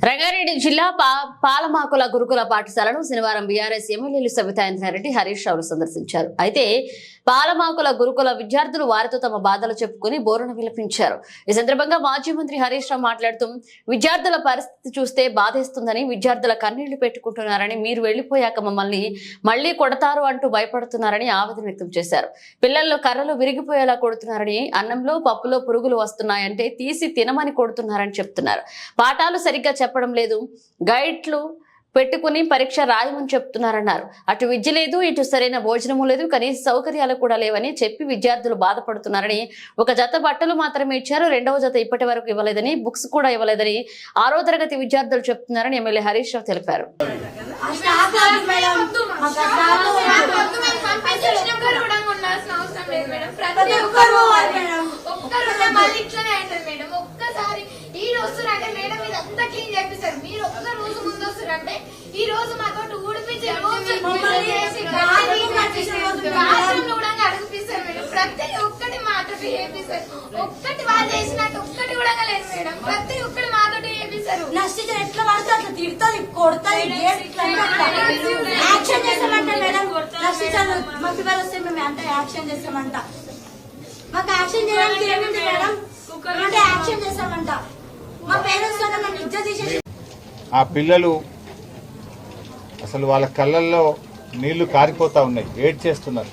రంగారెడ్డి జిల్లా పాలమాకుల గురుకుల పాఠశాలను శనివారం బీఆర్ఎస్ ఎమ్మెల్యేలు సబితా ఇంద్రారెడ్డి హరీష్ రావులు సందర్శించారు. అయితే పాలమాకుల గురుకుల విద్యార్థులు వారితో తమ బాధలు చెప్పుకుని బోరున విలపించారు. ఈ సందర్భంగా మాజీ మంత్రి హరీష్ రావు మాట్లాడుతూ విద్యార్థుల పరిస్థితి చూస్తే బాధేస్తుందని, విద్యార్థుల కన్నీళ్లు పెట్టుకుంటున్నారని, మీరు వెళ్లిపోయాక మమ్మల్ని మళ్లీ కొడతారు అంటూ భయపడుతున్నారని ఆవేదన వ్యక్తం చేశారు. పిల్లల్లో కర్రలు విరిగిపోయేలా కొడుతున్నారని, అన్నంలో పప్పులో పురుగులు వస్తున్నాయంటే తీసి తినమని కొడుతున్నారని చెప్తున్నారు. పాఠాలు సరిగ్గా చెప్పడం లేదు, గైడ్లు పెట్టుకుని పరీక్ష రాయమని చెప్తున్నారన్నారు. అటు విద్య లేదు, ఇటు సరైన భోజనము లేదు, కనీస సౌకర్యాలు కూడా లేవని చెప్పి విద్యార్థులు బాధపడుతున్నారని, ఒక జత బట్టలు మాత్రమే ఇచ్చారు, రెండవ జత ఇప్పటి వరకు ఇవ్వలేదని, బుక్స్ కూడా ఇవ్వలేదని 6వ తరగతి విద్యార్థులు చెప్తున్నారని ఎమ్మెల్యే హరీష్ రావు తెలిపారు. ఈ రోజు మాతో ఊడిపించి అడిగిపిస్తారు మేడం. ప్రతి ఒక్కటి మాట చేపిస్తారు. ఒక్కటి వాళ్ళు చేసినట్టు ఒక్కటి కూడా లేదు మేడం. ప్రతి ఒక్కటి మాతో చేపిస్తారు. నష్ట ఎట్లా పడితే అట్లా తిడుతుంది, కొడుతుంది, యాక్షన్ చేస్తామంట మేడం. నష్టించాలి మాకు ఇవాళ వస్తే మేము అంటే యాక్షన్ చేస్తామంట. మాకు యాక్షన్ చేయడానికి ఏముంది మేడం, అంటే యాక్షన్ చేస్తామంట. మా పేరెంట్స్ కన్నా మేము నిజ తీసేసి ఆ పిల్లలు అసలు వాళ్ళ కళ్ళల్లో నీళ్లు కారిపోతా ఉన్నాయి, ఏడ్ చేస్తున్నారు,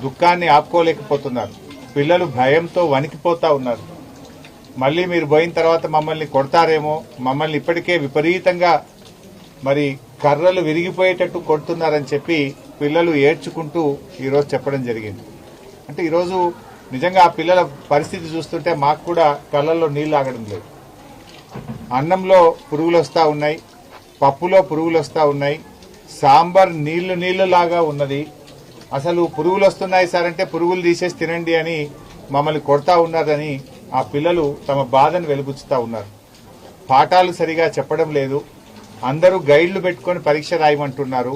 దుఃఖాన్ని ఆపుకోలేకపోతున్నారు. పిల్లలు భయంతో వణికిపోతా ఉన్నారు. మళ్ళీ మీరు పోయిన తర్వాత మమ్మల్ని కొడతారేమో, మమ్మల్ని ఇప్పటికే విపరీతంగా మరి కర్రలు విరిగిపోయేటట్టు కొడుతున్నారని చెప్పి పిల్లలు ఏడ్చుకుంటూ ఈరోజు చెప్పడం జరిగింది. అంటే ఈరోజు నిజంగా ఆ పిల్లల పరిస్థితి చూస్తుంటే మాకు కూడా కళ్ళల్లో నీళ్లు ఆగడం లేదు. అన్నంలో పురుగులు వస్తూ ఉన్నాయి, పప్పులో పురుగులు వస్తూ ఉన్నాయి, సాంబార్ నీళ్లు లాగా ఉన్నది. అసలు పురుగులు వస్తున్నాయి సార్ అంటే పురుగులు తీసేసి తినండి అని మమ్మల్ని కొడతా ఉన్నారని ఆ పిల్లలు తమ బాధను వెలుబుచ్చుతా ఉన్నారు. పాఠాలు సరిగా చెప్పడం లేదు, అందరూ గైడ్లు పెట్టుకొని పరీక్ష రాయమంటున్నారు.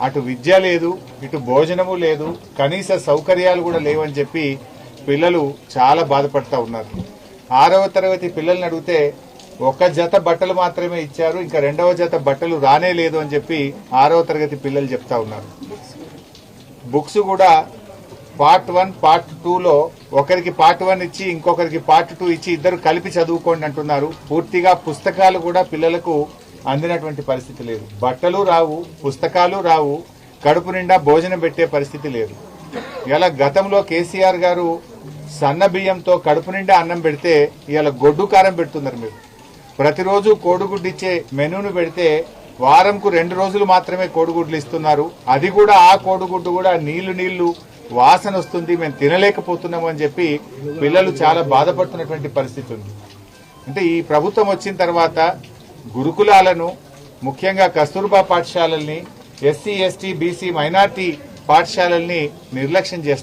అటు విద్య లేదు, ఇటు భోజనము లేదు, కనీస సౌకర్యాలు కూడా లేవని చెప్పి పిల్లలు చాలా బాధపడతా ఉన్నారు. 6వ తరగతి పిల్లల్ని అడిగితే ఒక జత బట్టలు మాత్రమే ఇచ్చారు, ఇంకా రెండవ జత బట్టలు రానే లేదు అని చెప్పి 6వ తరగతి పిల్లలు చెప్తా ఉన్నారు. బుక్స్ కూడా పార్ట్ 1 పార్ట్ 2లో ఒకరికి పార్ట్ 1 ఇచ్చి ఇంకొకరికి పార్ట్ 2 ఇచ్చి ఇద్దరు కలిపి చదువుకోండి అంటున్నారు. పూర్తిగా పుస్తకాలు కూడా పిల్లలకు అందినటువంటి పరిస్థితి లేదు. బట్టలు రావు, పుస్తకాలు రావు, కడుపు నిండా భోజనం పెట్టే పరిస్థితి లేదు. ఇలా గతంలో కేసీఆర్ గారు సన్న బియ్యంతో కడుపు నిండా అన్నం పెడితే ఇలా గొడ్డు కారం పెడుతున్నారు. మీరు ప్రతిరోజు కోడిగుడ్డు ఇచ్చే మెనూను పెడితే వారంకు 2 రోజులు మాత్రమే కోడిగుడ్లు ఇస్తున్నారు. అది కూడా ఆ కోడిగుడ్డు కూడా నీళ్లు వాసన వస్తుంది, మేము తినలేకపోతున్నాము అని చెప్పి పిల్లలు చాలా బాధపడుతున్నటువంటి పరిస్థితి ఉంది. అంటే ఈ ప్రభుత్వం వచ్చిన తర్వాత గురుకులాలను, ముఖ్యంగా కస్తూర్బా పాఠశాలల్ని, ఎస్సీ ఎస్టీ బీసీ మైనార్టీ పాఠశాలల్ని నిర్లక్ష్యం చేస్తారు.